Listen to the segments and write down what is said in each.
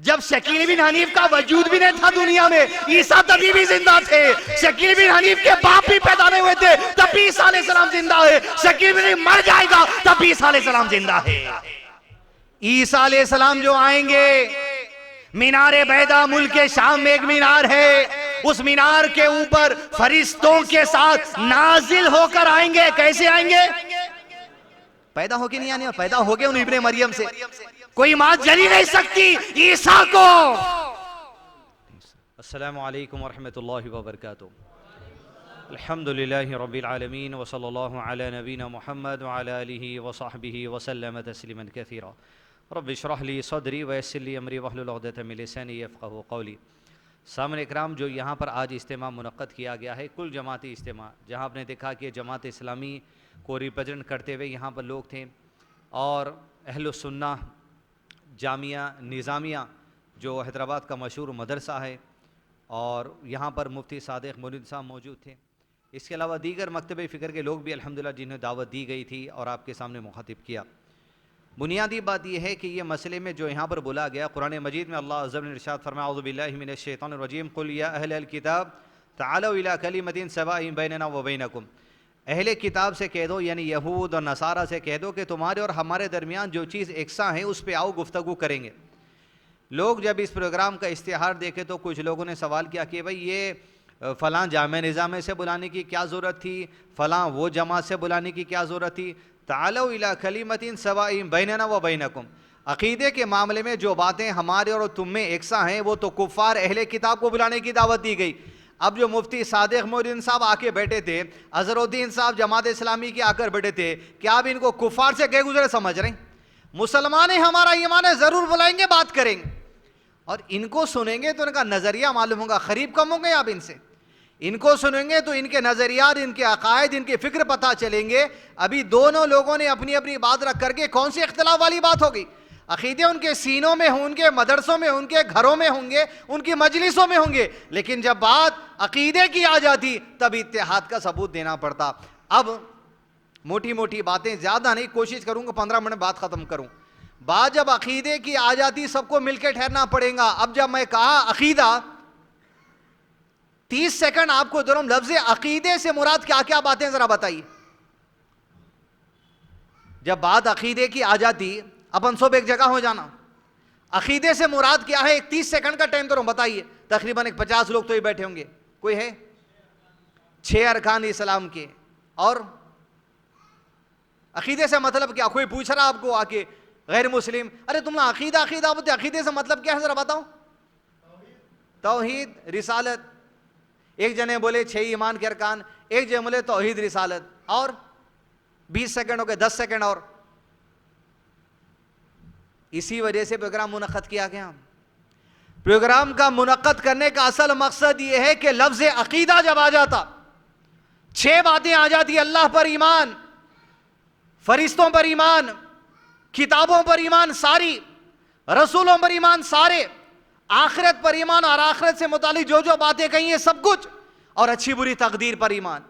جب شکیل بن حنیف کا وجود بھی نہیں تھا دنیا میں، عیسیٰ تبھی بھی زندہ تھے. شکیل بن حنیف کے باپ بھی پیدا نہیں ہوئے تھے تب بھی عیسیٰ علیہ السلام زندہ ہے. شکیل بن حنیف مر جائے گا تب بھی عیسیٰ علیہ السلام زندہ ہے. عیسیٰ علیہ السلام جو آئیں گے، مینار بیضا ملک شام میں ایک مینار ہے، اس مینار کے اوپر فرشتوں کے ساتھ نازل ہو کر آئیں گے. کیسے آئیں گے؟ پیدا ہو کے نہیں آنے، پیدا ہو گئے ان ابن مریم سے. کوئی ماں جلی نہیں سکتی عیسیٰ کو. السلام علیکم ورحمۃ اللہ وبرکاتہ. الحمدللہ رب العالمین وصلی اللہ علی نبینا محمد وعلی آلہ وصحبہ وسلم تسلیما کثیرا. رب اشرح لی صدری ویسر لی امری واحلل عقدۃ من لسانی یفقہوا قولی. سامعین اکرام، جو یہاں پر آج اجتماع منعقد کیا گیا ہے، کل جماعتی اجتماع، جہاں آپ نے دیکھا کہ جماعت اسلامی کو ریپرزینٹ کرتے ہوئے یہاں پر لوگ تھے، اور اہل السنہ جامعہ نظامیہ جو حیدرآباد کا مشہور مدرسہ ہے، اور یہاں پر مفتی صادق مولوی صاحب موجود تھے. اس کے علاوہ دیگر مکتب فکر کے لوگ بھی الحمدللہ جنہیں دعوت دی گئی تھی اور آپ کے سامنے مخاطب کیا. بنیادی بات یہ ہے کہ یہ مسئلے میں جو یہاں پر بولا گیا، قرآن مجید میں اللہ عز و جل نے ارشاد فرمایا اعوذ باللہ من الشیطان الرجیم قل یا اہل الکتاب تعالوا الی کلمۃ سواء بیننا وبینکم. اہل کتاب سے کہہ دو، یعنی یہود اور نصارہ سے کہہ دو کہ تمہارے اور ہمارے درمیان جو چیز یکساں ہے اس پہ آؤ گفتگو کریں گے. لوگ جب اس پروگرام کا اشتہار دیکھے تو کچھ لوگوں نے سوال کیا کہ بھئی یہ فلاں جامع نظام سے بلانے کی کیا ضرورت تھی، فلاں وہ جماعت سے بلانے کی کیا ضرورت تھی. تعالوا الی کلمۃ سواء بیننا وبینکم. عقیدے کے معاملے میں جو باتیں ہمارے اور تم میں یکساں ہیں وہ تو کفار اہل کتاب کو بلانے کی دعوت دی گئی. اب جو مفتی صادق مولوی صاحب آ کے بیٹھے تھے، اظہر الدین صاحب جماعت اسلامی کے آ کر بیٹھے تھے، کیا آپ ان کو کفار سے کہہ گزرے سمجھ رہے ہیں؟ مسلمان ہیں، ہمارا ایمان ہے، ضرور بلائیں گے، بات کریں گے. اور ان کو سنیں گے تو ان کا نظریہ معلوم ہوگا. قریب کم ہوں گے آپ ان سے. ان کو سنیں گے تو ان کے نظریات، ان کے عقائد، ان کے فکر پتہ چلیں گے. ابھی دونوں لوگوں نے اپنی اپنی بات رکھ کر کے کون سی اختلاف والی بات ہوگی؟ عقیدے ان کے سینوں میں ہوں، ان کے مدرسوں میں، ان کے گھروں میں ہوں گے، ان کی مجلسوں میں ہوں گے، لیکن جب بات عقیدے کی آ جاتی تب اتحاد کا ثبوت دینا پڑتا. اب موٹی موٹی باتیں زیادہ نہیں، کوشش کروں گا 15 منٹ بات ختم کروں. بات جب عقیدے کی آ جاتی سب کو مل کے ٹھہرنا پڑے گا. اب جب میں کہا عقیدہ، 30 سیکنڈ آپ کو دے رہا ہوں، لفظ عقیدے سے مراد کیا کیا باتیں ذرا بتائیے. جب بات عقیدے کی آ جاتی، اپن سب ایک جگہ ہو جانا. عقیدے سے مراد کیا ہے؟ ایک 30 سیکنڈ کا ٹائم دے رہا ہوں، بتائیے. تقریباً ایک 50 لوگ تو ہی بیٹھے ہوں گے. کوئی ہے؟ 6 ارکان اسلام کے. اور عقیدے سے مطلب کیا؟ کوئی پوچھ رہا آپ کو آ کے غیر مسلم، ارے تم نے عقیدہ بولتے، عقیدے سے مطلب کیا ہے ذرا بتاؤ. توحید، رسالت. ایک جنے بولے 6 ایمان کے ارکان، ایک جنے بولے توحید رسالت. اور 20 سیکنڈ ہو گئے، 10 سیکنڈ اور. اسی وجہ سے پروگرام منعقد کیا گیا. پروگرام کا منعقد کرنے کا اصل مقصد یہ ہے کہ لفظ عقیدہ جب آ جاتا، 6 باتیں آ جاتی: اللہ پر ایمان، فرشتوں پر ایمان، کتابوں پر ایمان ساری، رسولوں پر ایمان سارے، آخرت پر ایمان اور آخرت سے متعلق جو جو باتیں کہیں ہیں سب کچھ، اور اچھی بری تقدیر پر ایمان.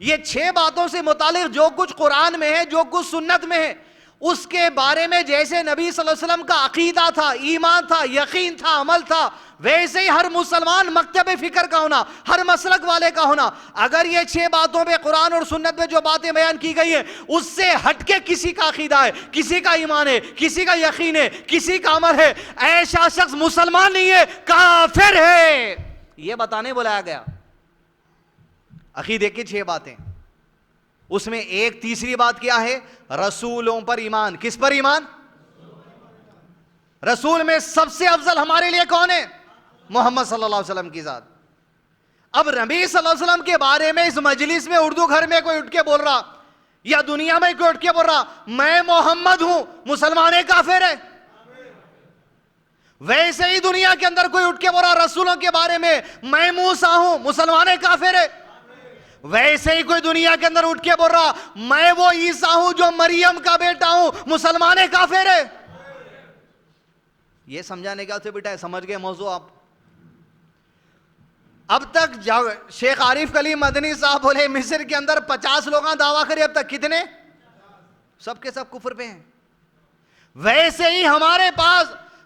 یہ 6 باتوں سے متعلق جو کچھ قرآن میں ہے، جو کچھ سنت میں ہے، اس کے بارے میں جیسے نبی صلی اللہ علیہ وسلم کا عقیدہ تھا، ایمان تھا، یقین تھا، عمل تھا، ویسے ہی ہر مسلمان مکتب فکر کا ہونا، ہر مسلک والے کا ہونا. اگر یہ 6 باتوں پہ، قرآن اور سنت میں جو باتیں بیان کی گئی ہیں، اس سے ہٹ کے کسی کا عقیدہ ہے، کسی کا ایمان ہے، کسی کا یقین ہے، کسی کا عمل ہے، ایسا شخص مسلمان نہیں ہے، کافر ہے. یہ بتانے بلایا گیا. عقیدے کی 6 باتیں. اس میں ایک تیسری بات کیا ہے؟ رسولوں پر ایمان. کس پر ایمان؟ رسول میں سب سے افضل ہمارے لیے کون ہے؟ محمد صلی اللہ علیہ وسلم کی ذات. اب نبی صلی اللہ علیہ وسلم کے بارے میں اس مجلس میں اردو گھر میں کوئی اٹھ کے بول رہا، یا دنیا میں کوئی اٹھ کے بول رہا میں محمد ہوں، مسلمان ہے، کافر ہے. ویسے ہی دنیا کے اندر کوئی اٹھ کے بول رہا رسولوں کے بارے میں میں موسیٰ ہوں، مسلمان ہے، کافر ہے. ویسے ہی کوئی دنیا کے اندر اٹھ کے بول رہا میں وہ عیسیٰ ہوں جو مریم کا بیٹا ہوں، مسلمان ہے، کافر ہے. یہ سمجھانے کا سے بیٹا ہے. سمجھ گئے موضوع آپ؟ اب تک شیخ عارف کلیم مدنی صاحب بولے مصر کے اندر 50 لوگاں دعویٰ کرے، اب تک کتنے؟ سب کے سب کفر پہ ہیں. ویسے ہی ہمارے پاس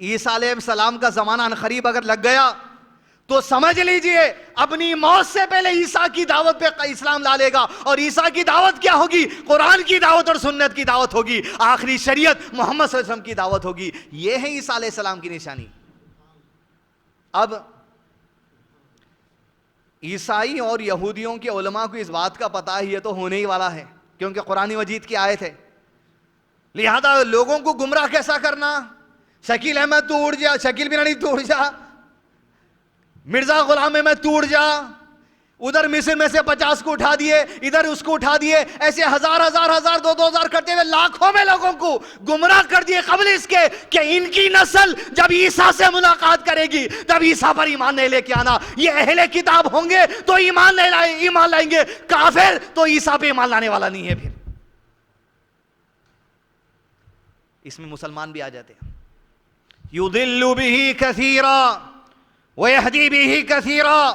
عیسیٰ علیہ السلام کا زمانہ عنقریب اگر لگ گیا تو سمجھ لیجئے اپنی موت سے پہلے عیسیٰ کی دعوت پہ اسلام لا لے گا. اور عیسیٰ کی دعوت کیا ہوگی؟ قرآن کی دعوت اور سنت کی دعوت ہوگی. آخری شریعت محمد صلی اللہ علیہ وسلم کی دعوت ہوگی. یہ ہے عیسیٰ علیہ السلام کی نشانی. اب عیسائی اور یہودیوں کے علماء کو اس بات کا پتہ ہے یہ تو ہونے ہی والا ہے, کیونکہ قرآن مجید کی آیت ہے. لہذا لوگوں کو گمراہ کیسا کرنا؟ شکیل احمد تو اڑ جا, شکیل بن ہنیف تو اڑ جا, مرزا غلام احمد تو اڑ جا, ادھر مصر میں سے 50 کو اٹھا دیے, ادھر اس کو اٹھا دیے, ایسے ہزار 2,000 کرتے ہوئے لاکھوں میں لوگوں کو گمراہ کر دیے قبل اس کے کہ ان کی نسل جب عیسیٰ سے ملاقات کرے گی تب عیسیٰ پر ایمان نہیں لے کے آنا. یہ اہل کتاب ہوں گے تو ایمان لائیں گے, کافر تو عیسیٰ پہ ایمان لانے والا نہیں ہے. پھر اس میں مسلمان بھی آ جاتے ہیں. یضل بہ کثیرا ویہدی بہ کثیرا,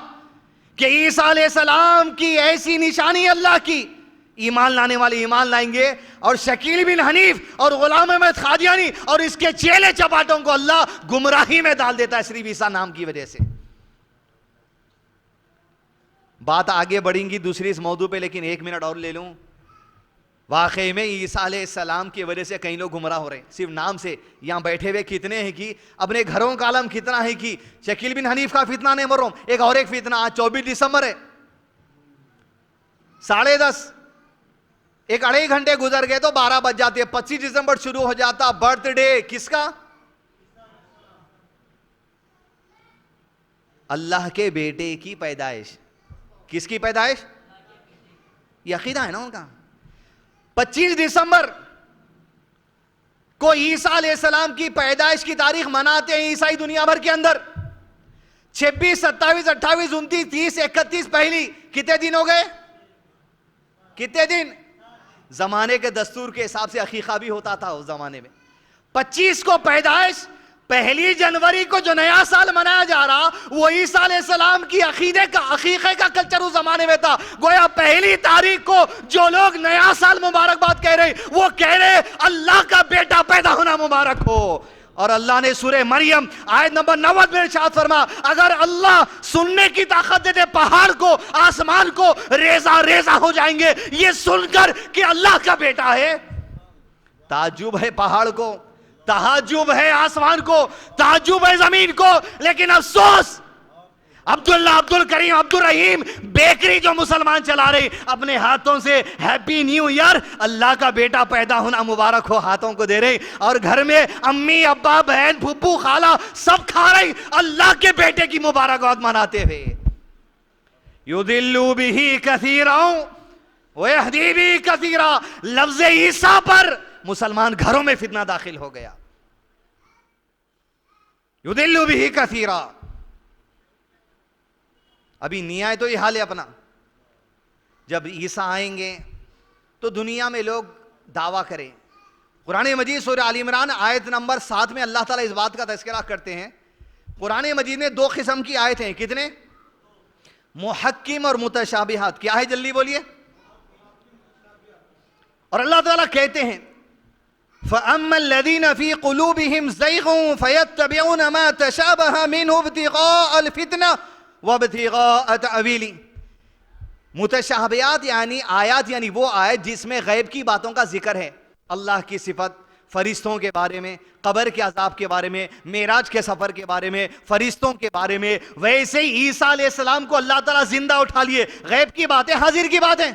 کہ عیسیٰ علیہ السلام کی ایسی نشانی اللہ کی, ایمان لانے والے ایمان لائیں گے, اور شکیل بن حنیف اور غلام احمد قادیانی اور اس کے چیلے چپاٹوں کو اللہ گمراہی میں ڈال دیتا ہے صرف عیسیٰ نام کی وجہ سے. بات آگے بڑھیں گی دوسری اس موضوع پہ, لیکن 1 منٹ اور لے لوں. واقعی میں عیسیٰ علیہ السلام کی وجہ سے کئی لوگ گمراہ ہو رہے ہیں صرف نام سے. یہاں بیٹھے ہوئے کتنے ہیں کی اپنے گھروں کا عالم کتنا ہے کی شکیل بن حنیف کا فتنہ نہیں مر رہا ہوں, ایک اور ایک فتنہ. آج 24 دسمبر ہے, 10:30 ایک 2.5 گھنٹے گزر گئے تو 12 بج جاتے ہیں. 25 دسمبر شروع ہو جاتا برتھ ڈے کس کا؟ اللہ کے بیٹے کی پیدائش. کس کی پیدائش؟ یہ عقیدہ ہے نا ان کا. 25 دسمبر کو عیسیٰ علیہ السلام کی پیدائش کی تاریخ مناتے ہیں عیسائی دنیا بھر کے اندر. 26, 27, 28, 29, 30, 31 پہلی کتنے دن ہو گئے؟ کتنے دن؟ زمانے کے دستور کے حساب سے عقیقہ بھی ہوتا تھا اس زمانے میں. 25 کو پیدائش, 1 جنوری کو جو نیا سال منایا جا رہا وہ عیسیٰ علیہ السلام کی عقیقے کا کلچر اس زمانے میں تھا. گویا 1 تاریخ کو جو لوگ نیا سال مبارکباد کہہ رہے وہ کہہ رہے اللہ کا بیٹا پیدا ہونا مبارک ہو. اور اللہ نے سورہ مریم آیت نمبر 90 میں ارشاد فرما, اگر اللہ سننے کی طاقت دے دے پہاڑ کو, آسمان کو ریزہ ہو جائیں گے یہ سن کر کہ اللہ کا بیٹا ہے. تعجب ہے پہاڑ کو, تعجب ہے آسمان کو, تعجب ہے زمین کو, لیکن افسوس عبداللہ, عبد الکریم, عبد الرحیم بیکری جو مسلمان چلا رہے اپنے ہاتھوں سے ہیپی نیو ایئر اللہ کا بیٹا پیدا ہونا مبارک ہو ہاتھوں کو دے رہے, اور گھر میں امی, ابا, بہن, پھپھو, خالہ سب کھا رہے اللہ کے بیٹے کی مبارکباد مناتے ہوئے. یضل بہ کثیرا ویہدی بہ کثیرا, لفظ عیسیٰ پر مسلمان گھروں میں فتنہ داخل ہو گیا. یضل بہ کثیرا. ابھی نہیں آئے تو یہ حال ہے اپنا. جب عیسیٰ آئیں گے تو دنیا میں لوگ دعویٰ کریں. قرآن مجید سورہ آل عمران آیت نمبر 7 میں اللہ تعالیٰ اس بات کا تذکرہ کرتے ہیں. قرآن مجید میں 2 قسم کی آیتیں ہیں. کتنے؟ محکم اور متشابہات. کیا ہے جلدی بولیے. اور اللہ تعالیٰ کہتے ہیں فَأَمَّا الَّذِينَ فِي قُلُوبِهِمْ زَيْغٌ فَيَتَّبِعُونَ مَا تَشَابَهَ مِنْهُ ابْتِغَاءَ الْفِتْنَةِ وَابْتِغَاءَ تَأْوِيلِهِ. متشابہات یعنی آیات, یعنی وہ آیت جس میں غیب کی باتوں کا ذکر ہے, اللہ کی صفت, فرشتوں کے بارے میں, قبر کے عذاب کے بارے میں, معراج کے سفر کے بارے میں, فرشتوں کے بارے میں. ویسے ہی عیسیٰ علیہ السلام کو اللہ تعالیٰ زندہ اٹھا لیے. غیب کی باتیں حاضر کی باتیں,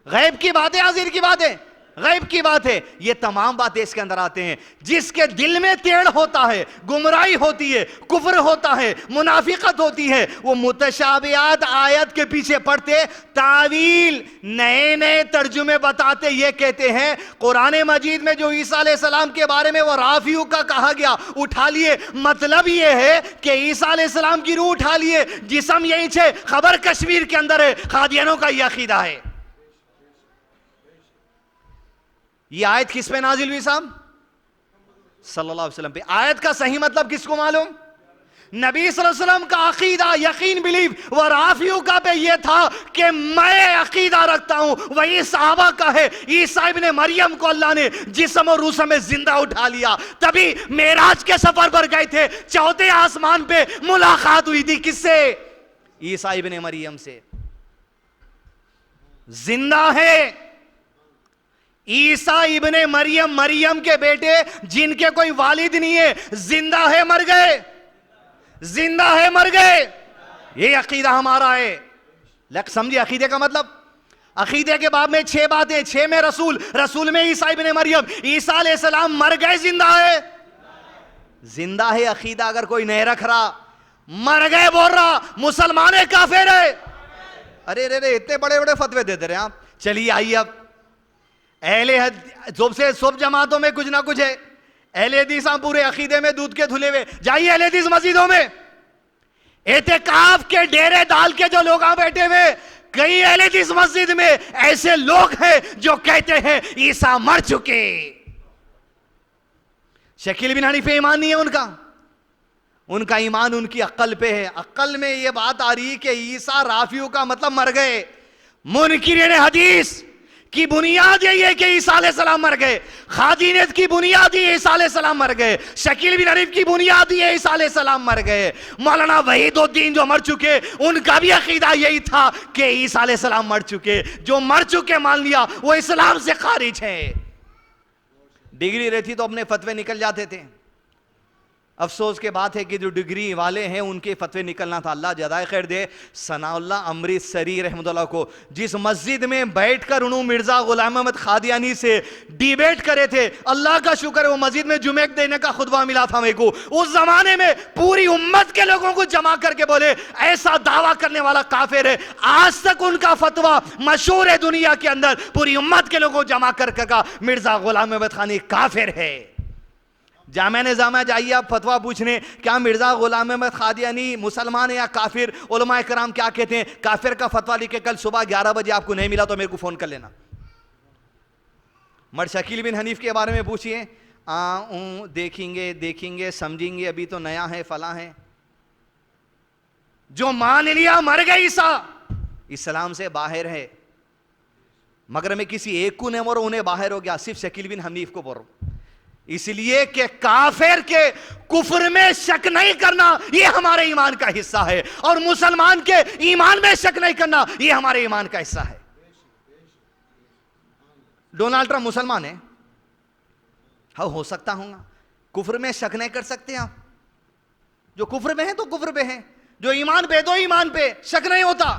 غیب کی باتیں حاضر کی باتیں, غیب کی بات ہے. یہ تمام باتیں اس کے اندر آتے ہیں. جس کے دل میں ٹیڑھ ہوتا ہے, گمراہی ہوتی ہے, کفر ہوتا ہے, منافقت ہوتی ہے, وہ متشابہات آیت کے پیچھے پڑتے, تعویل نئے نئے ترجمے بتاتے. یہ کہتے ہیں قرآن مجید میں جو عیسیٰ علیہ السلام کے بارے میں وہ رافیو کا کہا گیا اٹھا لیے, مطلب یہ ہے کہ عیسیٰ علیہ السلام کی روح اٹھا لیے, جسم یہیں سے خبر کشمیر کے اندر ہے. قادیانوں کا یہ عقیدہ ہے. یہ آیت کس پہ نازل ہوئی صاحب؟ صلی اللہ علیہ وسلم پہ. آیت کا صحیح مطلب کس کو معلوم؟ نبی صلی اللہ علیہ وسلم کا عقیدہ یقین بلیف و رافیوں کا پہ یہ تھا کہ میں عقیدہ رکھتا ہوں وہی صحابہ کا ہے، عیسیٰ ابن مریم کو اللہ نے جسم اور روح میں زندہ اٹھا لیا، تبھی معراج کے سفر پر گئے تھے، چوتھے آسمان پہ ملاقات ہوئی تھی کس سے؟ عیسیٰ ابن مریم سے۔ زندہ ہے عیسیٰ ابن مریم، مریم کے بیٹے جن کے کوئی والد نہیں ہے، زندہ ہے مر گئے، زندہ ہے مر گئے، یہ عقیدہ ہمارا ہے۔ سمجھے عقیدے کا مطلب؟ عقیدے کے باب میں 6 باتیں، 6 میں رسول، رسول میں عیسیٰ ابن مریم، عیسیٰ علیہ السلام مر گئے زندہ ہے، زندہ ہے عقیدہ اگر کوئی نہیں رکھ رہا، مر گئے بول رہا مسلمان ہے کافر ہے۔ ارے اتنے بڑے بڑے فتوے دیتے رہے آپ۔ چلیے آئیے اب اہل سب جماعتوں میں کچھ نہ کچھ ہے، اہل حدیث ہم پورے عقیدے میں دودھ کے دھلے ہوئے، جائیے اہل حدیث مسجدوں میں اعتکاف کے ڈیرے ڈال کے جو لوگ آ بیٹھے ہوئے، کئی اہل حدیث مسجد میں ایسے لوگ ہیں جو کہتے ہیں عیسیٰ مر چکے۔ شکیل بن حنیفہ ایمان نہیں ہے ان کا ایمان ان کی عقل پہ ہے۔ عقل میں یہ بات آ رہی کہ عیسیٰ رافیوں کا مطلب مر گئے۔ منکرین حدیث کی بنیاد یہی ہے کہ عیسیٰ علیہ السلام مر گئے، خادینت کی بنیاد یہ عیسیٰ علیہ السلام مر گئے، شکیل بن حنیف کی بنیاد یہ عیسیٰ علیہ السلام مر گئے۔ مولانا وحید الدین جو مر چکے ان کا بھی عقیدہ یہی تھا کہ عیسیٰ علیہ السلام مر چکے، جو مر چکے مان لیا وہ اسلام سے خارج ہے۔ ڈگری رہتی تو اپنے فتوے نکل جاتے تھے۔ افسوس کے بات ہے کہ جو ڈگری والے ہیں ان کے فتوے نکلنا تھا۔ اللہ جزائے خیر دے ثناء اللہ امرتسری رحمۃ اللہ کو، جس مسجد میں بیٹھ کر انہوں مرزا غلام احمد قادیانی سے ڈیبیٹ کرے تھے، اللہ کا شکر ہے وہ مسجد میں جمعہ دینے کا خطبہ ملا تھا میرے کو۔ اس زمانے میں پوری امت کے لوگوں کو جمع کر کے بولے ایسا دعویٰ کرنے والا کافر ہے۔ آج تک ان کا فتویٰ مشہور ہے دنیا کے اندر، پوری امت کے لوگوں کو جمع کر کے کہا مرزا غلام احمد قادیانی کافر ہے۔ جامعہ نظامہ جائیے آپ فتویٰ پوچھنے کیا مرزا غلام احمد قادیانی مسلمان ہے یا کافر؟ علماء کرام کیا کہتے ہیں؟ کافر کا فتویٰ لکھ کے کل صبح 11 بجے آپ کو نہیں ملا تو میرے کو فون کر لینا۔ مر شکیل بن حنیف کے بارے میں پوچھئے، دیکھیں گے سمجھیں گے، ابھی تو نیا ہے فلاں ہے۔ جو مان لیا مر گئے عیسیٰ اسلام سے باہر ہے، مگر میں کسی ایک کو نہیں بول رہا ہوں انہیں باہر ہو گیا، صرف شکیل بن حنیف کو بول رہا ہوں، اس لیے کہ کافر کے کفر میں شک نہیں کرنا یہ ہمارے ایمان کا حصہ ہے، اور مسلمان کے ایمان میں شک نہیں کرنا یہ ہمارے ایمان کا حصہ ہے۔ ڈونلڈ ٹرمپ مسلمان ہے؟ ہاں ہو سکتا ہوں گا، کفر میں شک نہیں کر سکتے آپ؟ جو کفر میں ہیں تو کفر پہ ہیں، جو ایمان پہ تو ایمان پہ شک نہیں ہوتا۔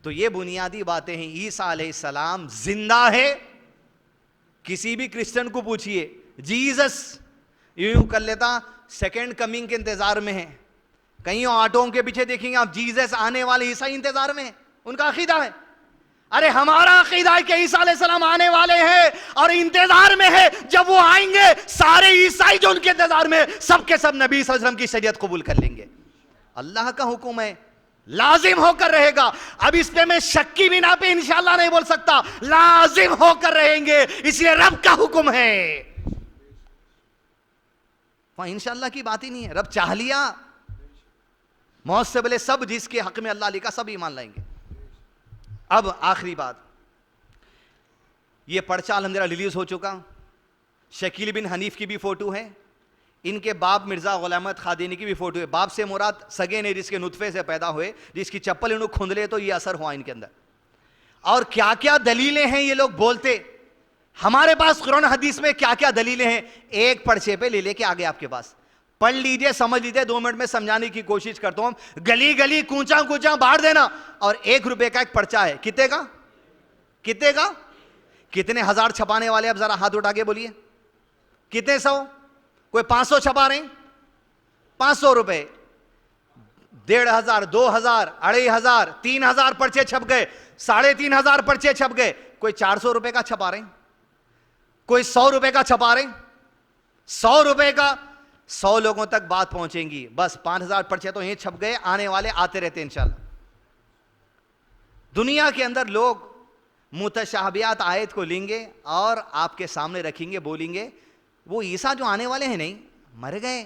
تو یہ بنیادی باتیں ہیں۔ عیسیٰ علیہ السلام زندہ ہے۔ کسی بھی کرسچن کو پوچھئے جیزس یوں کر لیتا سیکنڈ کمنگ کے انتظار میں ہے، کہیں آٹوں کے پیچھے دیکھیں گے آپ جیزس آنے والے عیسائی انتظار میں ہیں، ان کا عقیدہ ہے۔ ارے ہمارا عقیدہ ہے کہ عیسیٰ علیہ السلام آنے والے ہیں اور انتظار میں ہے، جب وہ آئیں گے سارے عیسائی جو ان کے انتظار میں سب کے سب نبی صلی اللہ علیہ وسلم کی شریعت قبول کر لیں گے۔ اللہ کا حکم ہے، لازم ہو کر رہے گا۔ اب اس پہ میں شک کی بنا پہ انشاءاللہ نہیں بول سکتا، لازم ہو کر رہیں گے، اس لیے رب کا حکم ہے۔ وہاں انشاءاللہ کی بات ہی نہیں ہے، رب چاہ لیا موت سے بلے سب جس کے حق میں اللہ لکھا سب ایمان لائیں گے۔ اب آخری بات، یہ پرچہ الحمدللہ ریلیز ہو چکا، شکیل بن حنیف کی بھی فوٹو ہے، ان کے باپ مرزا غلام احمد قادیانی کی بھی فوٹو ہے۔ باپ سے مراد سگے نے جس کے نطفے سے پیدا ہوئے، جس کی چپل انہوں کھند لے تو یہ اثر ہوا ان کے اندر۔ اور کیا کیا دلیلیں ہیں یہ لوگ بولتے، ہمارے پاس قرآن حدیث میں کیا کیا دلیلیں ہیں، ایک پرچے پہ لے کے آگے آپ کے پاس پڑھ لیجئے، سمجھ لیجئے، 2 منٹ میں سمجھانے کی کوشش کرتا ہوں۔ گلی گلی کونچا کونچا باہر دینا، اور 1 روپے کا ایک پرچہ ہے، کتنے کا؟ کتنے ہزار چھپانے والے اب ذرا ہاتھ اٹھا کے بولیے، کتنے 100؟ کوئی 500 چھپا رہے ہیں؟ 500 روپے، 1500، 2000، 2500، 3000 پرچے چھپ گئے، 3500 پرچے چھپ گئے۔ کوئی 400 روپے کا چھپا رہے ہیں، کوئی 100 روپے کا چھپا رہے ہیں۔ 100 روپے کا 100 لوگوں تک بات پہنچیں گی، بس 5000 پرچے تو یہ چھپ گئے، آنے والے آتے رہتے انشاءاللہ۔ دنیا کے اندر لوگ متشابہات آیت کو لیں گے اور آپ کے سامنے رکھیں گے، بولیں گے وہ عیسیٰ جو آنے والے ہیں نہیں مر گئے،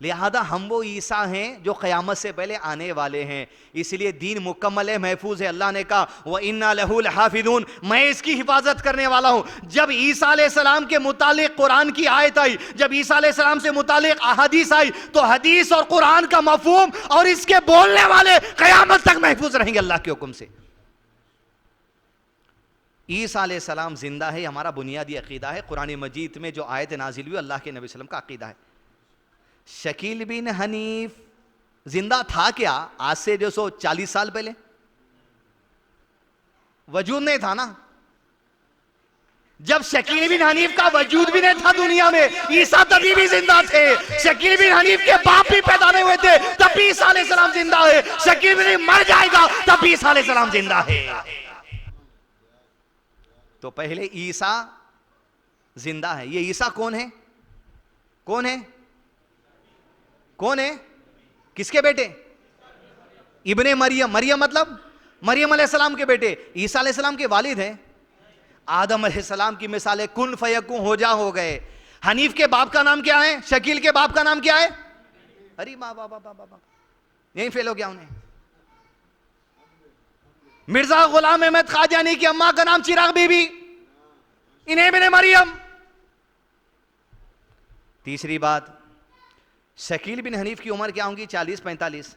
لہذا ہم وہ عیسیٰ ہیں جو قیامت سے پہلے آنے والے ہیں، اس لیے دین مکمل ہے، محفوظ ہے۔ اللہ نے کہا وَإِنَّا لَهُ لَحَافِظُونَ، میں اس کی حفاظت کرنے والا ہوں۔ جب عیسیٰ علیہ السلام کے متعلق قرآن کی آیت آئی، جب عیسیٰ علیہ السلام سے متعلق احادیث آئی، تو حدیث اور قرآن کا مفہوم اور اس کے بولنے والے قیامت تک محفوظ رہیں گے اللہ کے حکم سے۔ عیسیٰ علیہ السلام زندہ ہے، ہمارا بنیادی عقیدہ ہے۔ قرآن مجید میں جو آیت نازل ہوئی اللہ کے نبی صلی اللہ علیہ وسلم کا عقیدہ ہے۔ شکیل بن حنیف زندہ تھا کیا آج سے 240 سال پہلے؟ وجود نہیں تھا نا۔ جب شکیل بن حنیف کا وجود بھی نہیں تھا دنیا میں، عیسیٰ تبھی بھی زندہ تھے۔ شکیل بن حنیف کے باپ بھی پیدا نہیں ہوئے تھے تب بھی عیسیٰ علیہ السلام زندہ ہے۔ شکیل بن حنیف مر جائے گا تب بھی عیسیٰ علیہ السلام زندہ ہے۔ تو پہلے عیسیٰ زندہ ہے۔ یہ عیسیٰ کون ہے؟ کون ہے؟ کون ہے؟ کس کے بیٹے؟ ابن مریم۔ مریم مطلب مریم علیہ السلام کے بیٹے۔ عیسیٰ علیہ السلام کے والد ہیں آدم علیہ السلام کی مثال ہے، کن فیکون ہو جا ہو گئے۔ حنیف کے باپ کا نام کیا ہے؟ شکیل کے باپ کا نام کیا ہے؟ ارے بابا یہیں فیل ہو گیا انہیں۔ مرزا غلام احمد قادیانی کی اماں کا نام چراغ بی بی، انہیں ابن مریم۔ تیسری بات، شکیل بن حنیف کی عمر کیا ہوں گی؟ 40-45۔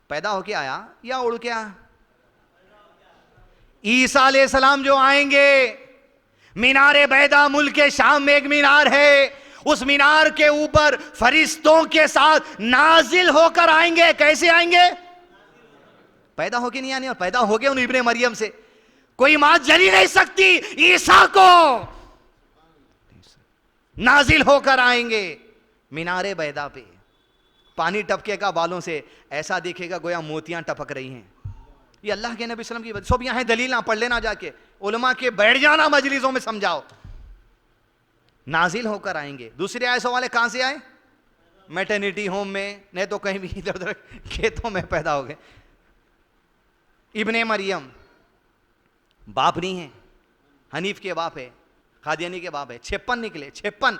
پیدا ہو کے آیا یا اڑ کے آیا؟ عیسیٰ علیہ السلام جو آئیں گے، مینار بیضا ملک شام میں ایک مینار ہے، اس مینار کے اوپر فرشتوں کے ساتھ نازل ہو کر آئیں گے۔ کیسے آئیں گے؟ پیدا ہو کے نہیں آنے، اور پیدا ہو گئے ان ابن مریم سے۔ کوئی ماں جل ہی نہیں سکتی، عیسیٰ کو نازل ہو کر آئیں گے مینار بیضا پہ۔ پانی ٹپکے گا بالوں سے، ایسا دیکھے گا گویا موتیاں ٹپک رہی ہیں۔ یہ اللہ کے نبی صلی اللہ علیہ وسلم کی سب یہاں دلیل نہ پڑھ لینا، جا کے علماء کے بیٹھ جانا مجلسوں میں سمجھاؤ۔ نازل ہو کر آئیں گے۔ دوسرے آئے سوال ہے کہاں سے آئے؟ میٹرنیٹی ہوم میں، نہیں تو کہیں بھی ادھر ادھر کھیتوں میں پیدا ہو گئے۔ ابن مریم باپ نہیں ہے، حنیف کے باپ ہے، قادیانی کے باپ ہے۔ 56 نکلے، 56۔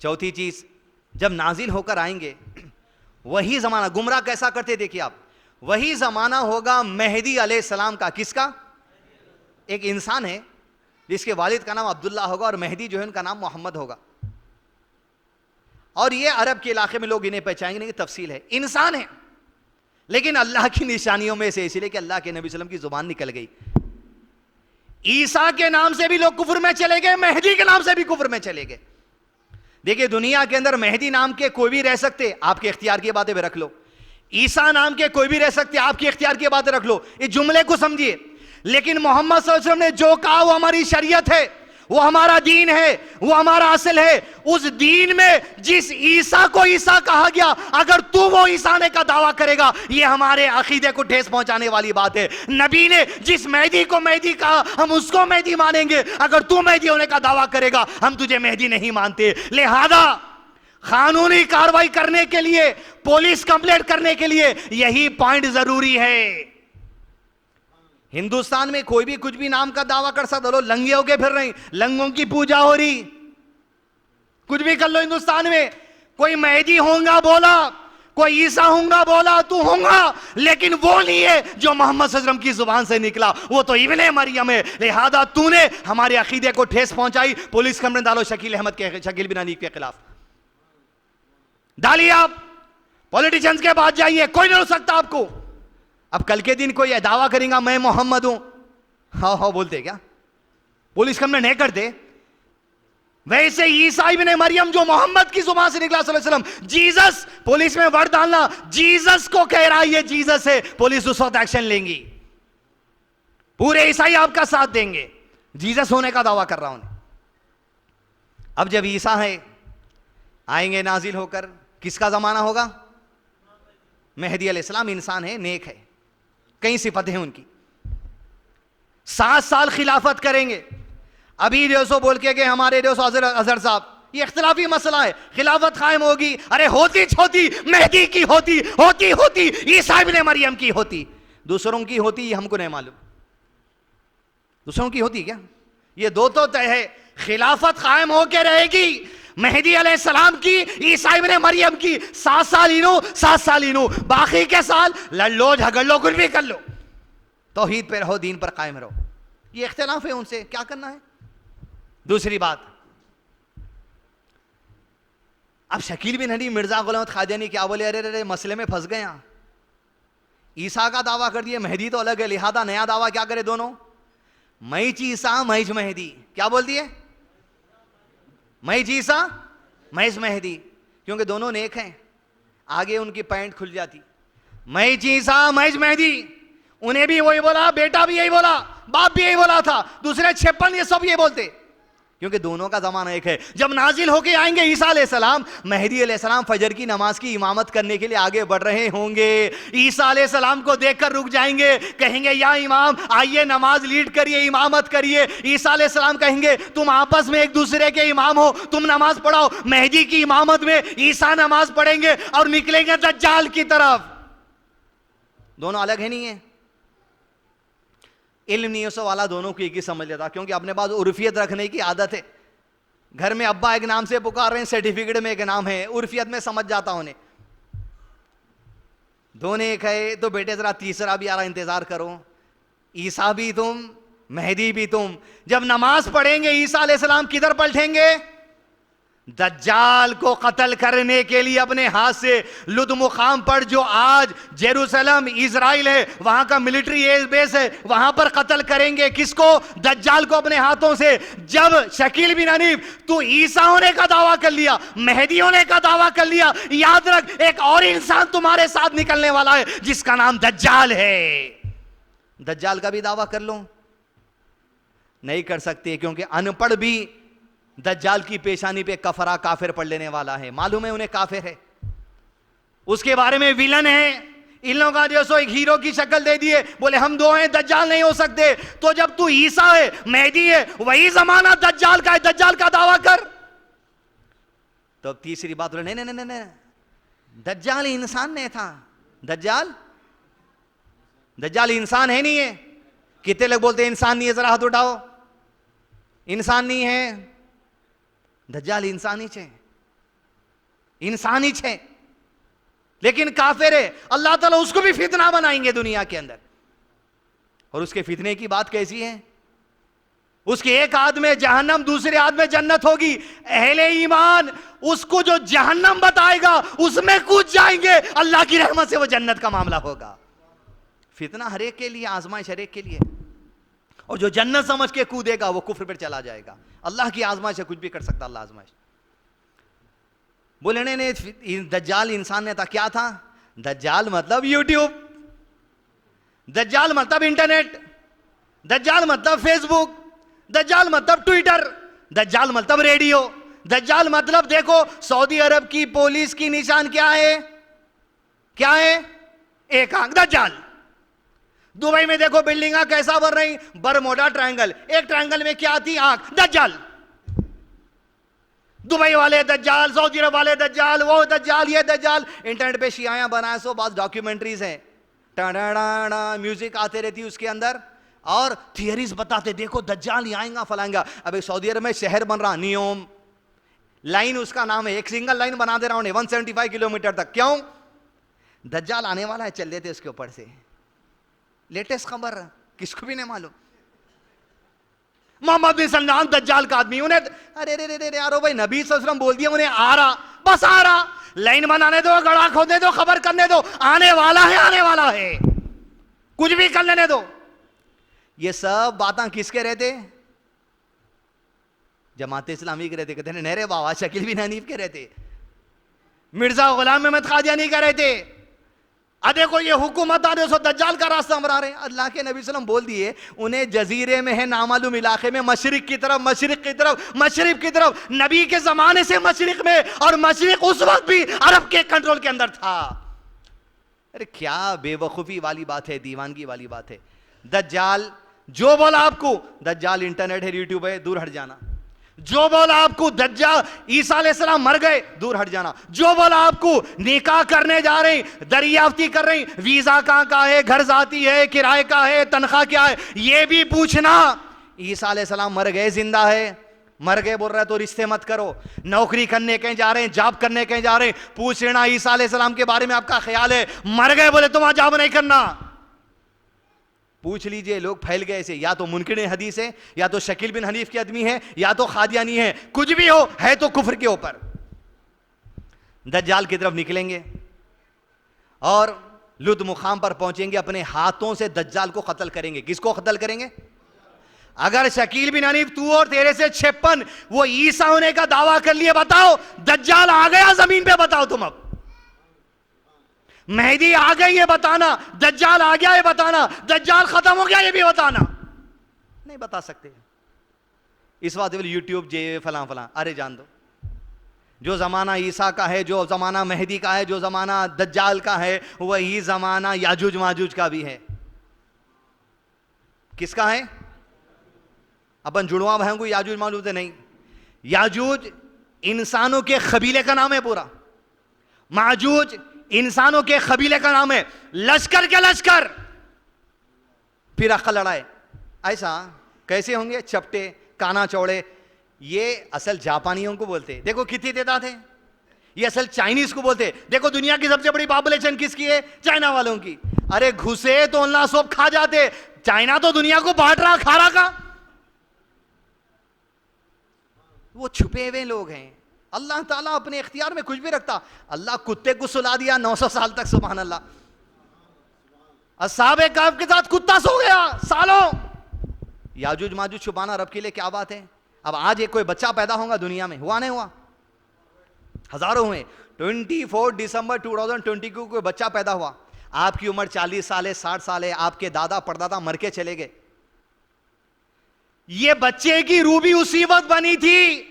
چوتھی چیز، جب نازل ہو کر آئیں گے وہی زمانہ، گمراہ کیسا کرتے دیکھیے آپ، وہی زمانہ ہوگا مہدی علیہ السلام کا۔ کس کا؟ ایک انسان ہے جس کے والد کا نام عبداللہ ہوگا اور مہدی جو ہے ان کا نام محمد ہوگا، اور یہ عرب کے علاقے میں لوگ انہیں پہچانیں گے، تفصیل ہے۔ انسان ہے لیکن اللہ کی نشانیوں میں سے، اسی لیے کہ اللہ کے نبی صلی اللہ علیہ وسلم کی زبان نکل گئی۔ عیسیٰ کے نام سے بھی لوگ کفر میں چلے گئے، مہدی کے نام سے بھی کفر میں چلے گئے۔ دیکھیں دنیا کے اندر مہدی نام کے کوئی بھی رہ سکتے، آپ کے اختیار کی باتیں بھی رکھ لو۔ عیسیٰ نام کے کوئی بھی رہ سکتے، آپ کے اختیار کی باتیں رکھ لو۔ اس جملے کو سمجھیے، لیکن محمد صلی اللہ علیہ وسلم نے جو کہا وہ ہماری شریعت ہے، وہ ہمارا دین ہے، وہ ہمارا اصل ہے۔ اس دین میں جس عیسیٰ کو عیسیٰ کہا گیا، اگر تو وہ عیسیٰ نے کا دعویٰ کرے گا، یہ ہمارے عقیدے کو ٹھیس پہنچانے والی بات ہے۔ نبی نے جس مہدی کو مہدی کہا، ہم اس کو مہدی مانیں گے۔ اگر تو مہدی ہونے کا دعویٰ کرے گا، ہم تجھے مہدی نہیں مانتے۔ لہذا قانونی کارروائی کرنے کے لیے، پولیس کمپلیٹ کرنے کے لیے یہی پوائنٹ ضروری ہے۔ ہندوستان میں کوئی بھی کچھ بھی نام کا دعویٰ کر سکتا، لوگ لنگے ہو کے پھر رہے ہیں، لنگوں کی پوجا ہو رہی، کچھ بھی کر لو ہندوستان میں۔ کوئی مہدی ہوں گا بولا، کوئی عیسیٰ ہوں گا بولا، تو ہوں گا، لیکن وہ نہیں ہے جو محمد صلی اللہ علیہ وسلم کی زبان سے نکلا، وہ تو ابن مریم ہے۔ لہذا تو نے ہمارے عقیدے کو ٹھیس پہنچائی، پولیس کمرے ڈالو شکیل بن حنیف کے خلاف ڈالیے۔ آپ پولیٹیشنز کے بعد جائیے، کوئی نہیں روک سکتا آپ کو۔ اب کل کے دن کوئی دعویٰ کریں گا میں محمد ہوں، ہاں ہاں بولتے کیا؟ پولیس کمرے نہیں کرتے؟ ویسے عیسیٰ ابن مریم جو محمد کی زبان سے نکلا صلی اللہ علیہ وسلم، جیزس، پولیس میں ورڈ ڈالنا، جیزس کو کہہ رہا ہے یہ جیزس ہے، پولیس اس وقت ایکشن لیں گی، پورے عیسائی آپ کا ساتھ دیں گے۔ جیزس ہونے کا دعویٰ کر رہا ہوں۔ اب جب عیسیٰ ہے آئیں گے نازل ہو کر، کس کا زمانہ ہوگا؟ مہدی علیہ السلام انسان ہے، نیک ہے، کئی صفتیں ہیں ان کی۔ 7 سال خلافت کریں گے۔ ابھی بول کے کہ ہمارے اظہر صاحب، یہ اختلافی مسئلہ ہے، خلافت قائم ہوگی، ارے ہوتی چھوتی مہدی کی ہوتی عیسیٰ ابن مریم کی ہوتی، دوسروں کی ہوتی یہ ہم کو نہیں معلوم۔ دوسروں کی ہوتی کیا؟ یہ دو تو طے ہے، خلافت قائم ہو کے رہے گی، مہدی علیہ السلام کی، عیسیٰ ابن مریم کی، 7 سال انہوں 7 سال انہوں، باقی کے سال لڑ لو جھگڑ لو کچھ بھی کر لو، توحید پہ رہو، دین پر قائم رہو. یہ اختلاف ہے ان سے، کیا کرنا ہے. دوسری بات، اب شکیل بن حنیف مرزا غلام احمد قادیانی کیا بولے، ارے مسئلے میں پھنس گئے. عیسیٰ کا دعویٰ کر دیے، مہدی تو الگ ہے، لہذا نیا دعویٰ کیا کرے دونوں، مئیچ عیسیٰ مئیچ مہدی. کیا بول دیے، مئیچ عیسیٰ مئیچ مہدی، کیونکہ دونوں نیک ہیں. آگے ان کی پینٹ کھل جاتی، مئیچ عیسیٰ مئیچ مہدی. انہیں بھی وہی بولا، بیٹا بھی یہی بولا، باپ بھی یہی بولا تھا، دوسرے 56 یہ سب یہ بولتے، کیونکہ دونوں کا زمانہ ایک ہے. جب نازل ہو کے آئیں گے عیسیٰ علیہ السلام، مہدی علیہ السلام فجر کی نماز کی امامت کرنے کے لیے آگے بڑھ رہے ہوں گے. عیسیٰ علیہ السلام کو دیکھ کر رک جائیں گے، کہیں گے یا امام آئیے نماز لیڈ کریے، امامت کریے. عیسیٰ علیہ السلام کہیں گے تم آپس میں ایک دوسرے کے امام ہو، تم نماز پڑھاؤ. مہدی کی امامت میں عیسیٰ نماز پڑھیں گے اور نکلیں گے دجال کی طرف. دونوں الگ ہیں نہیں ہیں. علم نہیں ہے والا دونوں کو ایک ہی سمجھ لیتا، کیونکہ اپنے پاس عرفیت رکھنے کی عادت ہے. گھر میں ابا ایک نام سے پکار رہے ہیں، سرٹیفکیٹ میں ایک نام ہے، عرفیت میں سمجھ جاتا انہیں. دونوں ایک ہے تو بیٹے ذرا تیسرا بھی آ رہا، انتظار کرو. عیسیٰ بھی تم، مہدی بھی تم. جب نماز پڑھیں گے عیسیٰ علیہ السلام کدھر پلٹیں گے، دجال کو قتل کرنے کے لیے اپنے ہاتھ سے لد مقام پر، جو آج جیروسلم اسرائیل ہے وہاں کا ملٹری ایئر بیس ہے، وہاں پر قتل کریں گے. کس کو، دجال کو اپنے ہاتھوں سے. جب شکیل بن حنیف تو عیسیٰ ہونے کا دعویٰ کر لیا، مہدی ہونے کا دعویٰ کر لیا، یاد رکھ ایک اور انسان تمہارے ساتھ نکلنے والا ہے جس کا نام دجال ہے. دجال کا بھی دعویٰ کر لو، نہیں کر سکتے، کیونکہ ان پڑھ بھی دجال کی پیشانی پہ کفرا کافر پڑھ لینے والا ہے. معلوم ہے انہیں کافر ہے، اس کے بارے میں ویلن ہے. ان لوگوں کا جو سو ایک ہیرو کی شکل دے دیے، بولے ہم دو ہیں، دجال نہیں ہو سکتے. تو جب تو عیسیٰ ہے، مہدی ہے، وہی زمانہ دجال کا ہے، دجال کا دعویٰ کر. تو اب تیسری بات بولے نہیں نہیں نہیں، دجال انسان نہیں تھا. دجال انسان ہے نہیں ہے. کتنے لوگ بولتے ہیں انسان نہیں ہے، ذرا ہاتھ اٹھاؤ. انسان نہیں ہے، دجال انسانی چھے، انسانی چھے، لیکن کافر ہے. اللہ تعالیٰ اس کو بھی فتنہ بنائیں گے دنیا کے اندر. اور اس کے فتنے کی بات کیسی ہے، اس کے ایک ہاتھ میں جہنم، دوسرے ہاتھ میں جنت ہوگی. اہل ایمان اس کو جو جہنم بتائے گا اس میں کود جائیں گے، اللہ کی رحمت سے وہ جنت کا معاملہ ہوگا. فتنہ ہر ایک کے لیے، آزمائش ہر ایک کے لیے. اور جو جنت سمجھ کے کودے گا وہ کفر پر چلا جائے گا. اللہ کی آزمائش سے کچھ بھی کر سکتا اللہ آزمائش. بولے نہیں دجال انسان نے تھا. کیا تھا دجال؟ مطلب یوٹیوب، دجال مطلب انٹرنیٹ، دجال مطلب فیس بک، دجال مطلب ٹویٹر، دجال مطلب ریڈیو، دجال مطلب دیکھو سعودی عرب کی پولیس کی نشان کیا ہے، کیا ہے، ایک آنکھ، دجال. دبئی میں دیکھو بلڈنگاں کیسا بن رہی، برموڈا ٹرائنگل، ایک ٹرائنگل میں کیا آتی، آنکھ، دجال. دبئی والے دجال، سعودی عرب والے دجال، وہ دجال، یہ دجال. انٹرنیٹ پہ شیعیاں بنائے سو بعض ڈاکیومنٹریز ہیں، میوزک آتے رہتی اس کے اندر، اور تھیوریز بتاتے دیکھو دجال یہ آئیں گا فلائیں گا. اب ایک سعودی عرب میں شہر بن رہا، نیوم لائن اس کا نام ہے، ایک سنگل لائن بنا دے رہا ہوں 175 کلومیٹر تک. کیوں؟ دجال آنے والا ہے، چل لیتے اس کے اوپر سے. لیٹسٹ خبر کس کو بھی نہیں معلوم. محمد بن سلمان دجال کا آدمی، انہیں ارے رے رے یارو بھائی نبی صلی اللہ علیہ وسلم بول دیا، انہیں آ رہا، بس آ رہا. لائن بنانے دو، گڑھا کھودنے دو، خبر کرنے دو، آنے والا ہے، آنے والا ہے، کچھ بھی کر لینے دو. یہ سب باتاں کس کے رہتے؟ جماعت اسلامی کے رہتے. کہتے ہیں نہرے بابا شکیل بن حنیف کے رہتے، مرزا غلام احمد قادیانی کا رہتے. دیکھو یہ حکومت آنے سو دجال کا راستہ ہم رہے ہیں. اللہ کے نبی صلی اللہ علیہ وسلم بول دیے انہیں جزیرے میں ہے، نامعلوم علاقے میں، مشرق کی طرف، مشرق کی طرف، مشرق کی طرف. نبی کے زمانے سے مشرق میں، اور مشرق اس وقت بھی عرب کے کنٹرول کے اندر تھا. ارے کیا بے وقوفی والی بات ہے، دیوانگی والی بات ہے. دجال جو بولا آپ کو، دجال انٹرنیٹ ہے، یوٹیوب ہے، دور ہٹ جانا. جو بولا آپ کو دجال عیسیٰ علیہ السلام مر گئے، دور ہٹ جانا. جو بولا آپ کو نکاح کرنے جا رہے ہیں، دریافتی کر رہے ہیں، ویزا کہاں کا ہے، گھر ذاتی ہے، کرائے کا ہے، تنخواہ کیا ہے، یہ بھی پوچھنا. عیسیٰ علیہ السلام مر گئے، زندہ ہے، مر گئے بول رہا ہے تو رشتے مت کرو. نوکری کرنے کہیں جا رہے ہیں, جاب کرنے کہیں جا رہے ہیں, پوچھ لینا عیسیٰ علیہ السلام کے بارے میں آپ کا خیال ہے. مر گئے بولے تو وہاں جاب نہیں کرنا. پوچھ لیجئے, لوگ پھیل گئے ایسے, یا تو منکر حدیث ہے, یا تو شکیل بن حنیف کے آدمی ہے, یا تو قادیانی ہے, کچھ بھی ہو, ہے تو کفر کے اوپر. دجال کی طرف نکلیں گے اور لد مقام پر پہنچیں گے, اپنے ہاتھوں سے دجال کو قتل کریں گے. کس کو قتل کریں گے؟ اگر شکیل بن حنیف تو اور تیرے سے 56 وہ عیسیٰ ہونے کا دعویٰ کر لیے, بتاؤ دجال آ گیا زمین پہ, بتاؤ تم اب مہدی آ گئی یہ بتانا, دجال آ گیا یہ بتانا, دجال ختم ہو گیا یہ بھی بتانا. نہیں بتا سکتے. اس بات یوٹیوب جے فلاں فلاں, ارے جان دو, جو زمانہ عیسیٰ کا ہے, جو زمانہ مہدی کا ہے, جو زمانہ دجال کا ہے, وہی زمانہ یاجوج ماجوج کا بھی ہے. کس کا ہے؟ اپن جڑواں بھائیوں کو یاجوج ماجوج نہیں. یاجوج انسانوں کے قبیلے کا نام ہے پورا, ماجوج انسانوں کے قبیلے کا نام ہے, لشکر کے لشکر, پھر عقل لڑائے. ایسا کیسے ہوں گے؟ چپٹے, کانا چوڑے. یہ اصل جاپانیوں کو بولتے, دیکھو کتنی تعداد ہے. یہ اصل چائنیز کو بولتے, دیکھو دنیا کی سب سے بڑی پاپولیشن کس کی ہے؟ چائنا والوں کی. ارے گھسے تو اللہ سب کھا جاتے, چائنا تو دنیا کو بانٹ رہا, کھا رہا کا. وہ چھپے ہوئے لوگ ہیں. اللہ تعالیٰ اپنے اختیار میں کچھ بھی رکھتا. اللہ کتے کو سلا دیا 900 سال تک, سبحان اللہ. اصحاب کہف کے ساتھ کتا سو گیا سالوں. یاجوج ماجوج چھپانا رب کے لیے کیا بات ہے. اب آج ایک کوئی بچہ پیدا ہوگا دنیا میں, ہوا نہیں ہوا؟ ہزاروں ہوئے. 24 دسمبر 2020 کو کوئی بچہ پیدا ہوا, آپ کی عمر 40 سال ہے, 60 سال ہے, آپ کے دادا پردادا مر کے چلے گئے. یہ بچے کی روح بھی اسی وقت بنی تھی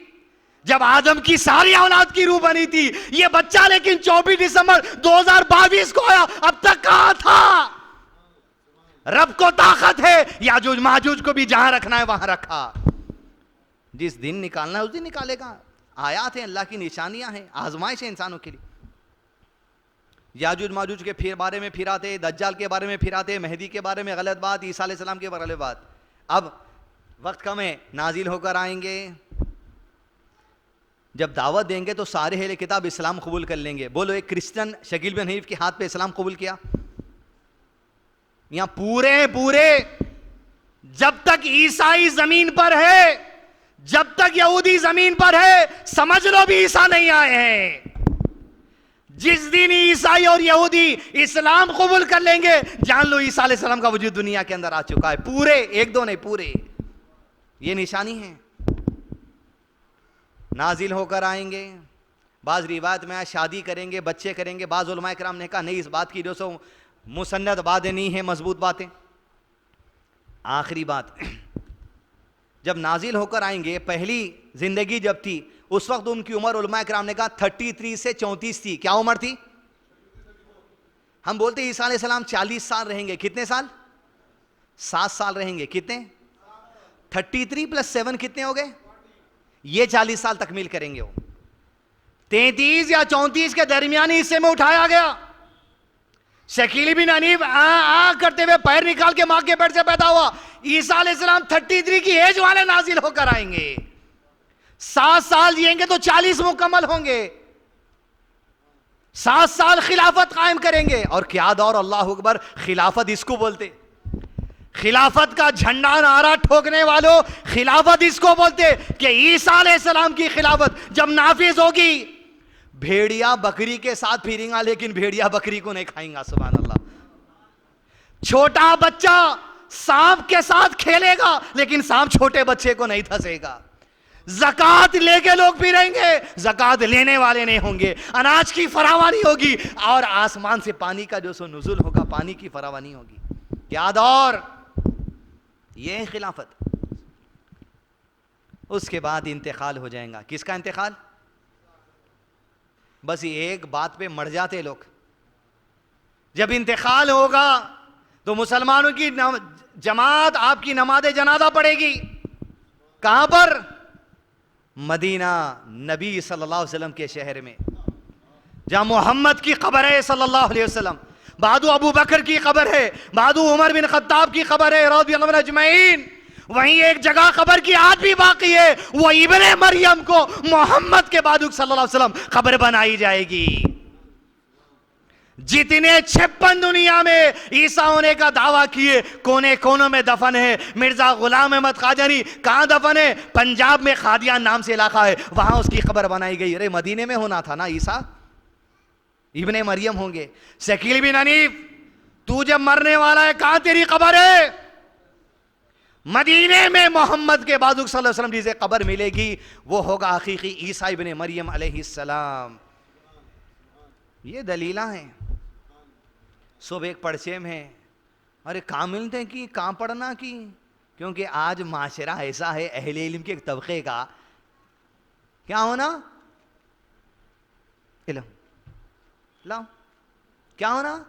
جب آدم کی ساری اولاد کی روح بنی تھی. یہ بچہ لیکن 24 دسمبر 2022 کو آیا, اب تک کہاں تھا؟ رب کو طاقت ہے, یاجوج ماجوج کو بھی جہاں رکھنا ہے وہاں رکھا. جس دن نکالنا ہے اس دن نکالے گا. آیات ہیں, اللہ کی نشانیاں ہیں, آزمائش ہے انسانوں کے لیے. یاجوج ماجوج کے بارے میں پھراتے, دجال کے بارے میں پھراتے, مہدی کے بارے میں غلط بات, عیسیٰ علیہ السلام کے بارے میں غلط بات. اب وقت کم ہے, نازل ہو کر آئیں گے. جب دعوت دیں گے تو سارے اہل کتاب اسلام قبول کر لیں گے. بولو ایک کرسچن شکیل بن حنیف کے ہاتھ پہ اسلام قبول کیا؟ یہاں پورے جب تک عیسائی زمین پر ہے, جب تک یہودی زمین پر ہے, سمجھ لو بھی عیسیٰ نہیں آئے ہیں. جس دن عیسائی اور یہودی اسلام قبول کر لیں گے, جان لو عیسیٰ علیہ السلام کا وجود دنیا کے اندر آ چکا ہے. پورے, ایک دو نہیں, پورے. یہ نشانی ہے. نازل ہو کر آئیں گے. بعض روایت میں شادی کریں گے, بچے کریں گے. بعض علماء کرام نے کہا نہیں, اس بات کی جو سو مسند باتیں نہیں ہیں, مضبوط باتیں. آخری بات, جب نازل ہو کر آئیں گے, پہلی زندگی جب تھی اس وقت ان کی عمر علماء کرام نے کہا 33 سے 34 تھی. کیا عمر تھی؟ ہم بولتے عیسیٰ علیہ السلام 40 سال رہیں گے. کتنے سال؟ 7 سال رہیں گے. کتنے؟ 33 + 7 کتنے ہو گئے؟ یہ 40 سال تکمیل کریں گے. وہ 33 یا 34 کے درمیانی حصے میں اٹھایا گیا. شکیل بن حنیف آ کرتے ہوئے پیر نکال کے ماں کے پیٹ سے پیدا ہوا. عیسیٰ علیہ السلام 33 کی ایج والے نازل ہو کر آئیں گے. 7 سال جئیں گے تو 40 مکمل ہوں گے. 7 سال خلافت قائم کریں گے. اور کیا دور, اللہ اکبر. خلافت اس کو بولتے, خلافت کا جھنڈا نعرہ ٹھوکنے والوں, خلافت اس کو بولتے کہ عیسیٰ علیہ السلام کی خلافت جب نافذ ہوگی, بھیڑیا بکری کے ساتھ پھریں گا لیکن بھیڑیا بکری کو نہیں کھائیں گا. سبحان اللہ. چھوٹا بچہ سانپ کے ساتھ کھیلے گا لیکن سانپ چھوٹے بچے کو نہیں دھسے گا. زکات لے کے لوگ پھریں گے, زکات لینے والے نہیں ہوں گے. اناج کی فراوانی ہوگی اور آسمان سے پانی کا جو سو نزول ہوگا, پانی کی فراوانی ہوگی. کیا دور. یہ ہے خلافت. اس کے بعد انتقال ہو جائے گا. کس کا انتقال؟ بس ایک بات پہ مر جاتے لوگ. جب انتقال ہوگا تو مسلمانوں کی جماعت آپ کی نماز جنازہ پڑھے گی. کہاں پر؟ مدینہ, نبی صلی اللہ علیہ وسلم کے شہر میں, جہاں محمد کی قبر ہے صلی اللہ علیہ وسلم. بعدو ابو بکر کی قبر ہے, بعدو عمر بن خطاب کی قبر ہے رضی اللہ عنہ اجمعین. وہیں ایک جگہ قبر کی آج بھی باقی ہے، وہ ابن مریم کو محمد کے بعد صلی اللہ علیہ وسلم قبر بنائی جائے گی۔ جتنے 56 دنیا میں عیسیٰ ہونے کا دعویٰ کیے کونے کونوں میں دفن ہے۔ مرزا غلام احمد قادیانی کہاں دفن ہے؟ پنجاب میں قادیان نام سے علاقہ ہے، وہاں اس کی قبر بنائی گئی۔ ارے مدینے میں ہونا تھا نا عیسیٰ، ابن مریم ہوں گے۔ شکیل بن حنیف تو جب مرنے والا ہے کہاں تیری قبر ہے؟ مدینے میں محمد کے بعد صلی اللہ علیہ وسلم جسے قبر ملے گی وہ ہوگا حقیقی عیسیٰ ابن مریم علیہ السلام۔ یہ دلیلہ ہیں۔ صبح ایک پڑھے میں ارے کہاں ملتے ہیں کہ کہاں پڑھنا کی، کیونکہ آج معاشرہ ایسا ہے اہل علم کے ایک طبقے کا کیا ہونا، علم لاؤ کیا ہونا،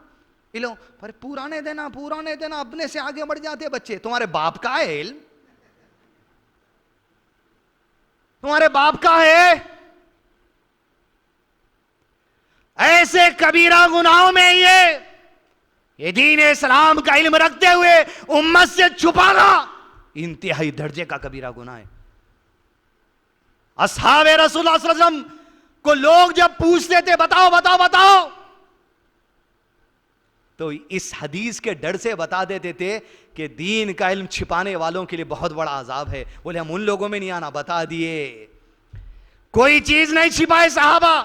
علم۔ پر پرانے دینا اپنے سے آگے بڑھ جاتے بچے۔ تمہارے باپ کا ہے علم، تمہارے باپ کا ہے۔ ایسے کبیرہ گناہوں میں یہ دین اسلام کا علم رکھتے ہوئے امت سے چھپانا انتہائی درجے کا کبیرہ گناہ ہے۔ اصحاب رسول اللہ صلی اللہ علیہ وسلم کو لوگ جب پوچھتے تھے بتاؤ بتاؤ بتاؤ، تو اس حدیث کے ڈر سے بتا دیتے تھے کہ دین کا علم چھپانے والوں کے لیے بہت بڑا عذاب ہے۔ بولے ہم ان لوگوں میں نہیں آنا، بتا دیے۔ کوئی چیز نہیں چھپائے صحابہ،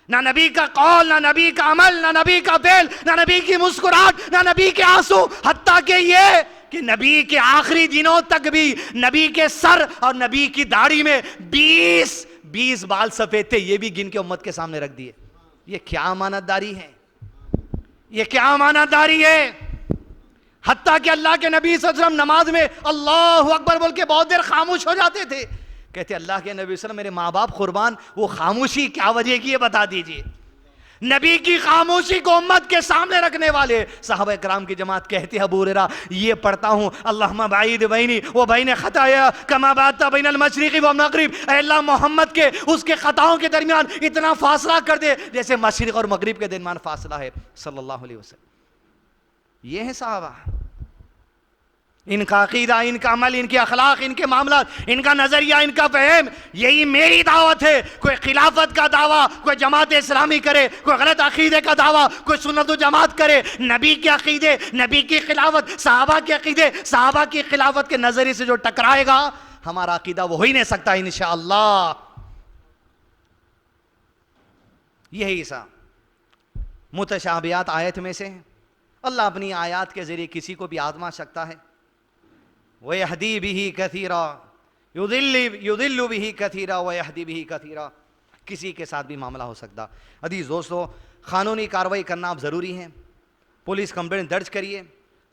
نہ نبی کا قول، نہ نبی کا عمل، نہ نبی کا فعل، نہ نبی کی مسکراہٹ، نہ نبی کے آنسو، حتیٰ کہ یہ کہ نبی کے آخری دنوں تک بھی نبی کے سر اور نبی کی داڑھی میں 20 بال سفید تھے، یہ بھی گن کے امت کے سامنے رکھ دیے۔ یہ کیا امانت داری ہے، یہ کیا امانت داری ہے۔ حتیٰ کہ اللہ کے نبی صلی اللہ علیہ وسلم نماز میں اللہ اکبر بول کے بہت دیر خاموش ہو جاتے تھے۔ کہتے اللہ کے نبی صلی اللہ علیہ وسلم میرے ماں باپ قربان، وہ خاموشی کیا وجہ کی ہے بتا دیجئے۔ نبی کی خاموشی کو امت کے سامنے رکھنے والے صحابہ کرام کی جماعت کہتے ابو ہریرہ یہ پڑھتا ہوں اللہم بعید بینی و بین خطایا کما بعدت بین المشرق والمغرب، اے اللہ محمد کے اس کے خطاؤں کے درمیان اتنا فاصلہ کر دے جیسے مشرق اور مغرب کے درمیان فاصلہ ہے، صلی اللہ علیہ وسلم۔ یہ ہے صحابہ، ان کا عقیدہ، ان کا عمل، ان کے اخلاق، ان کے معاملات، ان کا نظریہ، ان کا فہم۔ یہی میری دعوت ہے۔ کوئی خلافت کا دعویٰ کوئی جماعت اسلامی کرے، کوئی غلط عقیدے کا دعویٰ کوئی سنت و جماعت کرے، نبی کے عقیدے، نبی کی خلافت، صحابہ کے عقیدے، صحابہ کی خلافت کے نظریے سے جو ٹکرائے گا ہمارا عقیدہ وہ ہی نہیں سکتا انشاءاللہ۔ یہی سا متشابہات آیت میں سے اللہ اپنی آیات کے ذریعے کسی کو بھی آزما سکتا ہے۔ وَيَهْدِي بِهِ كَثِيرًا يُضِلُّ بِهِ كَثِيرًا وَيَهْدِي بِهِ كَثِيرًا۔ کسی کے ساتھ بھی معاملہ ہو سکتا۔ عزیز دوستو، قانونی کارروائی کرنا اب ضروری ہے۔ پولیس کمپلین درج کریے،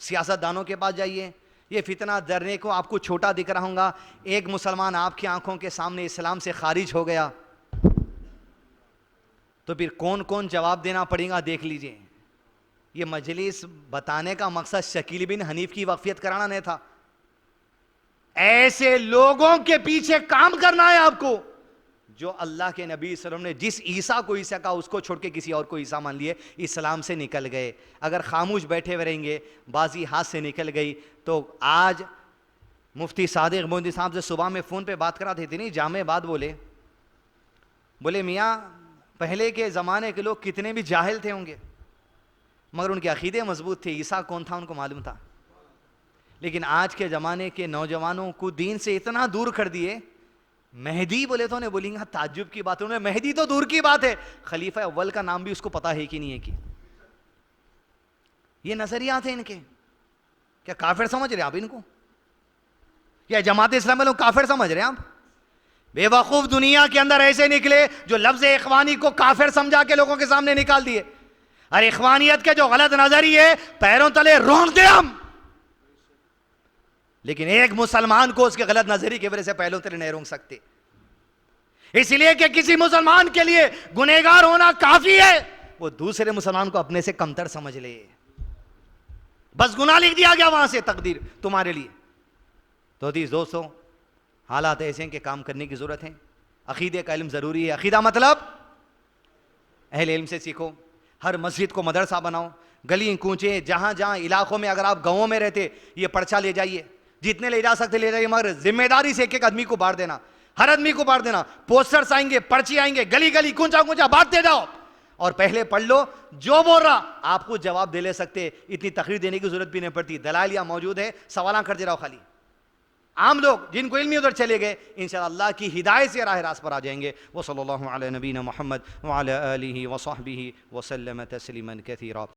سیاست دانوں کے پاس جائیے۔ یہ فتنہ ڈرنے کو آپ کو چھوٹا دکھ رہا ہوں گا، ایک مسلمان آپ کی آنکھوں کے سامنے اسلام سے خارج ہو گیا تو پھر کون کون جواب دینا پڑے گا دیکھ لیجئے۔ یہ مجلس بتانے کا مقصد شکیل بن حنیف کی واقفیت کرانا نہیں تھا، ایسے لوگوں کے پیچھے کام کرنا ہے آپ کو جو اللہ کے نبی صلی اللہ علیہ وسلم نے جس عیسیٰ کو عیسیٰ کہا اس کو چھوڑ کے کسی اور کو عیسیٰ مان لیے، اسلام سے نکل گئے۔ اگر خاموش بیٹھے ہوئے رہیں گے، بازی ہاتھ سے نکل گئی۔ تو آج مفتی صادق موندی صاحب سے صبح میں فون پہ بات کرا تھے، اتنی جامع بات بولے میاں پہلے کے زمانے کے لوگ کتنے بھی جاہل تھے ہوں گے مگر ان کے عقیدے مضبوط تھے، عیسیٰ کون تھا ان کو معلوم تھا۔ لیکن آج کے زمانے کے نوجوانوں کو دین سے اتنا دور کر دیے، مہدی بولے تو انہیں بولیں گا تعجب کی بات ہے، مہدی تو دور کی بات ہے، خلیفہ اول کا نام بھی اس کو پتا ہے کہ نہیں ہے کہ یہ نظریات ہیں ان کے۔ کیا کافر سمجھ رہے آپ ان کو؟ کیا جماعت اسلامی لوگ کافر سمجھ رہے ہیں آپ؟ بے وقوف دنیا کے اندر ایسے نکلے جو لفظ اخوانی کو کافر سمجھا کے لوگوں کے سامنے نکال دیے۔ اور اخوانیت کے جو غلط نظریے پیروں تلے رونق دے ہم، لیکن ایک مسلمان کو اس کے غلط نظریے کی وجہ سے پہلوں تلے نہیں رونق سکتے، اس لیے کہ کسی مسلمان کے لیے گنہگار ہونا کافی ہے، وہ دوسرے مسلمان کو اپنے سے کمتر سمجھ لے، بس گناہ لکھ دیا گیا وہاں سے تقدیر تمہارے لیے۔ تو عزیز دوستوں، حالات ایسے ہیں کہ کام کرنے کی ضرورت ہے، عقیدے کا علم ضروری ہے۔ عقیدہ مطلب اہل علم سے سیکھو، ہر مسجد کو مدرسہ بناؤ، گلی کوچے جہاں جہاں علاقوں میں، اگر آپ گاؤں میں رہتے یہ پرچہ لے جائیے، جتنے لے جا سکتے لے جائیے، مگر ذمہ داری سے ایک ایک آدمی کو بانٹ دینا، ہر آدمی کو بانٹ دینا. پوسٹرز آئیں گے، پرچی آئیں گے، گلی گلی کونچا کونچا بانٹتے جاؤ، اور پہلے پڑھ لو جو بول رہا آپ کو جواب دے لے سکتے، اتنی تقریر دینے کی ضرورت بھی نہیں پڑتی. دلائل یہاں موجود ہے، سوالاں کرتے رہو. خالی عام لوگ جن کو علمی ادھر چلے گئے انشاءاللہ اللہ کی ہدایت سے راہ راست پر آ جائیں گے. وصلی اللہ علی نبینا محمد وعلی آلہ وصحبہ وسلم تسلیما کثیرا.